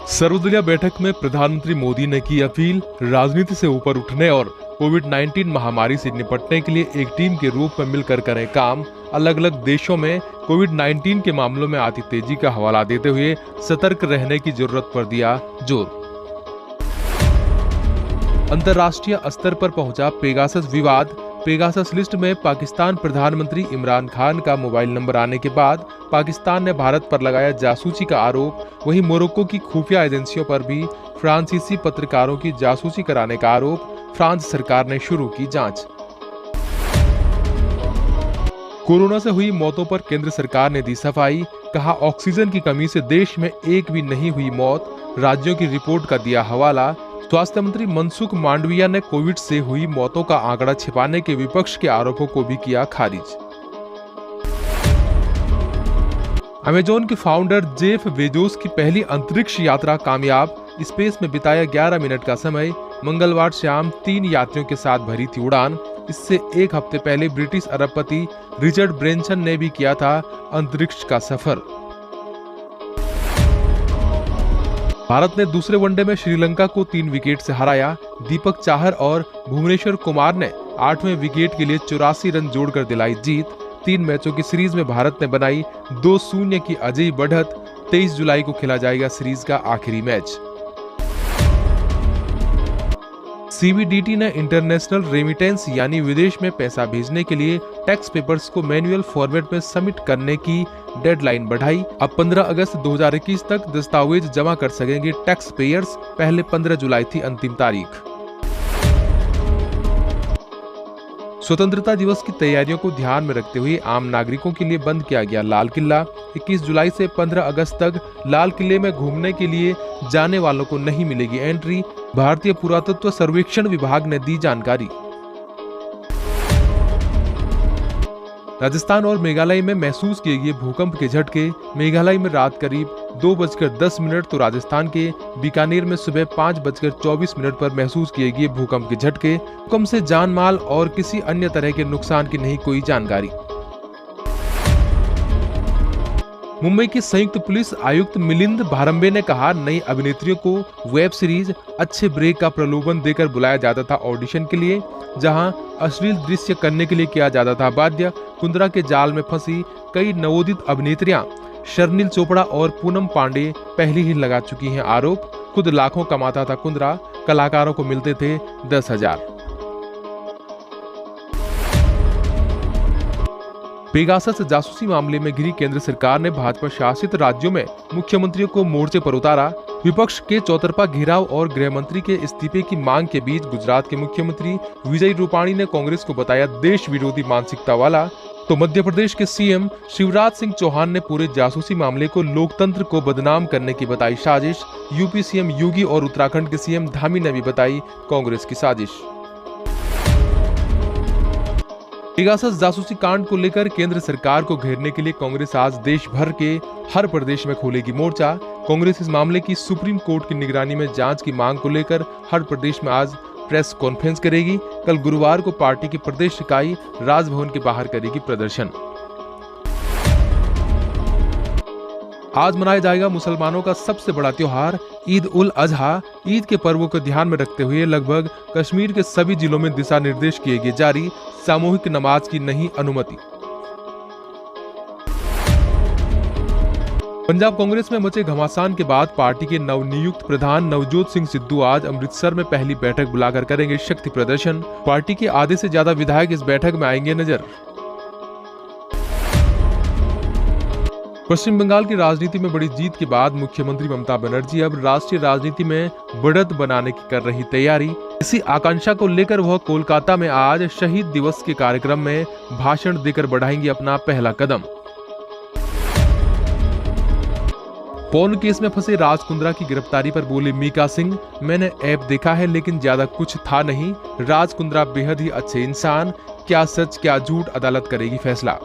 सर्वदलीय बैठक में प्रधानमंत्री मोदी ने की अपील, राजनीति से ऊपर उठने और कोविड-19 महामारी से निपटने के लिए एक टीम के रूप में मिलकर करें काम। अलग अलग देशों में कोविड-19 के मामलों में आती तेजी का हवाला देते हुए सतर्क रहने की जरूरत पर दिया जोर। अंतर्राष्ट्रीय स्तर पर पहुंचा पेगासस विवाद। पेगासस लिस्ट में पाकिस्तान प्रधानमंत्री इमरान खान का मोबाइल नंबर आने के बाद पाकिस्तान ने भारत पर लगाया जासूसी का आरोप। वहीं मोरक्को की खुफिया एजेंसियों पर भी फ्रांसीसी पत्रकारों की जासूसी कराने का आरोप। फ्रांस सरकार ने शुरू की जांच। कोरोना से हुई मौतों पर केंद्र सरकार ने दी सफाई। कहा, ऑक्सीजन की कमी से देश में एक भी नहीं हुई मौत। राज्यों की रिपोर्ट का दिया हवाला। स्वास्थ्य मंत्री मनसुख मांडविया ने कोविड से हुई मौतों का आंकड़ा छिपाने के विपक्ष के आरोपों को भी किया खारिज। अमेजॉन के फाउंडर जेफ बेजोस की पहली अंतरिक्ष यात्रा कामयाब। स्पेस में बिताया 11 मिनट का समय। मंगलवार शाम 3 यात्रियों के साथ भरी थी उड़ान। इससे एक हफ्ते पहले ब्रिटिश अरबपति रिचर्ड ब्रेंसन ने भी किया था अंतरिक्ष का सफर। भारत ने दूसरे वनडे में श्रीलंका को 3 विकेट से हराया। दीपक चाहर और भुवनेश्वर कुमार ने 8वें विकेट के लिए 84 रन जोड़कर दिलाई जीत। 3 मैचों की सीरीज में भारत ने बनाई 2-0 की अजयी बढ़त। 23 जुलाई को खेला जाएगा सीरीज का आखिरी मैच। सीबीडीटी ने इंटरनेशनल रेमिटेंस यानी विदेश में पैसा भेजने के लिए टैक्स पेपर्स को मैनुअल फॉर्मेट में सबमिट करने की डेडलाइन बढ़ाई। अब 15 अगस्त 2021 तक दस्तावेज जमा कर सकेंगे टैक्स पेयर्स। पहले 15 जुलाई थी अंतिम तारीख। स्वतंत्रता दिवस की तैयारियों को ध्यान में रखते हुए आम नागरिकों के लिए बंद किया गया लाल किला। 21 जुलाई से 15 अगस्त तक लाल किले में घूमने के लिए जाने वालों को नहीं मिलेगी एंट्री। भारतीय पुरातत्व सर्वेक्षण विभाग ने दी जानकारी। राजस्थान और मेघालय में महसूस किए गए भूकंप के झटके। मेघालय में रात करीब 2:10 तो राजस्थान के बीकानेर में सुबह 5:24 पर महसूस किए गए भूकंप के झटके। भूकंप से जान माल और किसी अन्य तरह के नुकसान की नहीं कोई जानकारी। मुंबई के संयुक्त पुलिस आयुक्त मिलिंद भारंबे ने कहा, नई अभिनेत्रियों को वेब सीरीज अच्छे ब्रेक का प्रलोभन देकर बुलाया जाता था ऑडिशन के लिए, जहां अश्लील दृश्य करने के लिए किया जाता था बाध्य। कुंद्रा के जाल में फंसी कई नवोदित अभिनेत्रियां शर्निल चोपड़ा और पूनम पांडे पहले ही लगा चुकी हैं आरोप। खुद लाखों कमाता था कुंद्रा, कलाकारों को मिलते थे 10,000। पेगासस जासूसी मामले में घिरी केंद्र सरकार ने भाजपा शासित राज्यों में मुख्यमंत्रियों को मोर्चे पर उतारा। विपक्ष के चौतरफा घेराव और गृह मंत्री के इस्तीफे की मांग के बीच गुजरात के मुख्यमंत्री विजय रूपाणी ने कांग्रेस को बताया देश विरोधी मानसिकता वाला। तो मध्य प्रदेश के सीएम शिवराज सिंह चौहान ने पूरे जासूसी मामले को लोकतंत्र को बदनाम करने की बताई साजिश। यूपी सीएम योगी और उत्तराखंड के सीएम धामी ने भी बताई कांग्रेस की साजिश। पेगासस जासूसी कांड को लेकर केंद्र सरकार को घेरने के लिए कांग्रेस आज देश भर के हर प्रदेश में खोलेगी मोर्चा। कांग्रेस इस मामले की सुप्रीम कोर्ट की निगरानी में जांच की मांग को लेकर हर प्रदेश में आज प्रेस कॉन्फ्रेंस करेगी। कल गुरुवार को पार्टी की प्रदेश इकाई राजभवन के बाहर करेगी प्रदर्शन। आज मनाया जाएगा मुसलमानों का सबसे बड़ा त्योहार ईद उल अजहा। ईद के पर्व को ध्यान में रखते हुए लगभग कश्मीर के सभी जिलों में दिशा निर्देश किए गए जारी। सामूहिक नमाज की नहीं अनुमति। पंजाब कांग्रेस में मचे घमासान के बाद पार्टी के नवनियुक्त प्रधान नवजोत सिंह सिद्धू आज अमृतसर में पहली बैठक बुलाकर करेंगे शक्ति प्रदर्शन। पार्टी के आधे से ज्यादा विधायक इस बैठक में आएंगे नजर। पश्चिम बंगाल की राजनीति में बड़ी जीत के बाद मुख्यमंत्री ममता बनर्जी अब राष्ट्रीय राजनीति में बढ़त बनाने की कर रही तैयारी। इसी आकांक्षा को लेकर वह कोलकाता में आज शहीद दिवस के कार्यक्रम में भाषण देकर बढ़ाएंगी अपना पहला कदम। पॉर्न केस में फंसे राज कुंद्रा की गिरफ्तारी पर बोले मीका सिंह, मैंने ऐप देखा है लेकिन ज्यादा कुछ था नहीं। राज कुंद्रा बेहद ही अच्छे इंसान, क्या सच क्या झूठ अदालत करेगी फैसला।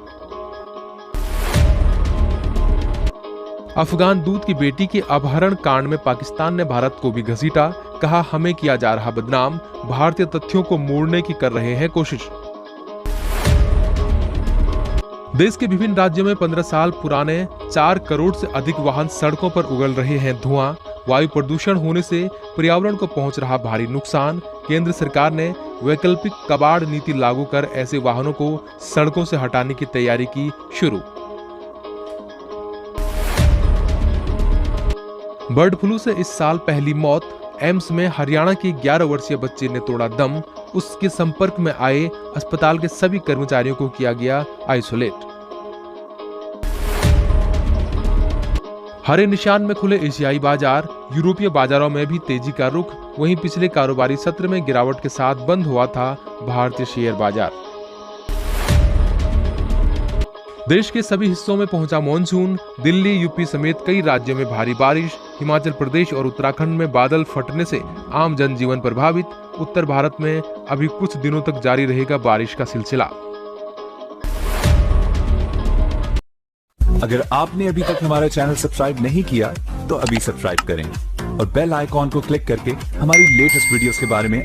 अफगान दूत की बेटी के अपहरण कांड में पाकिस्तान ने भारत को भी घसीटा। कहा, हमें किया जा रहा बदनाम, भारतीय तथ्यों को मोड़ने की कर रहे हैं कोशिश। देश के विभिन्न राज्यों में 15 साल पुराने 4 करोड़ से अधिक वाहन सड़कों पर उगल रहे हैं धुआं। वायु प्रदूषण होने से पर्यावरण को पहुंच रहा भारी नुकसान। केंद्र सरकार ने वैकल्पिक कबाड़ नीति लागू कर ऐसे वाहनों को सड़कों से हटाने की तैयारी की शुरू। बर्ड फ्लू से इस साल पहली मौत। एम्स में हरियाणा के 11 वर्षीय बच्चे ने तोड़ा दम। उसके संपर्क में आए अस्पताल के सभी कर्मचारियों को किया गया आइसोलेट। हरे निशान में खुले एशियाई बाजार। यूरोपीय बाजारों में भी तेजी का रुख। वहीं पिछले कारोबारी सत्र में गिरावट के साथ बंद हुआ था भारतीय शेयर बाजार। देश के सभी हिस्सों में पहुंचा मॉनसून। दिल्ली, यूपी समेत कई राज्यों में भारी बारिश। हिमाचल प्रदेश और उत्तराखंड में बादल फटने से आम जनजीवन प्रभावित। उत्तर भारत में अभी कुछ दिनों तक जारी रहेगा बारिश का सिलसिला। अगर आपने अभी तक हमारा चैनल सब्सक्राइब नहीं किया तो अभी सब्सक्राइब करें और बेल आइकॉन को क्लिक करके हमारी लेटेस्ट वीडियोस के बारे में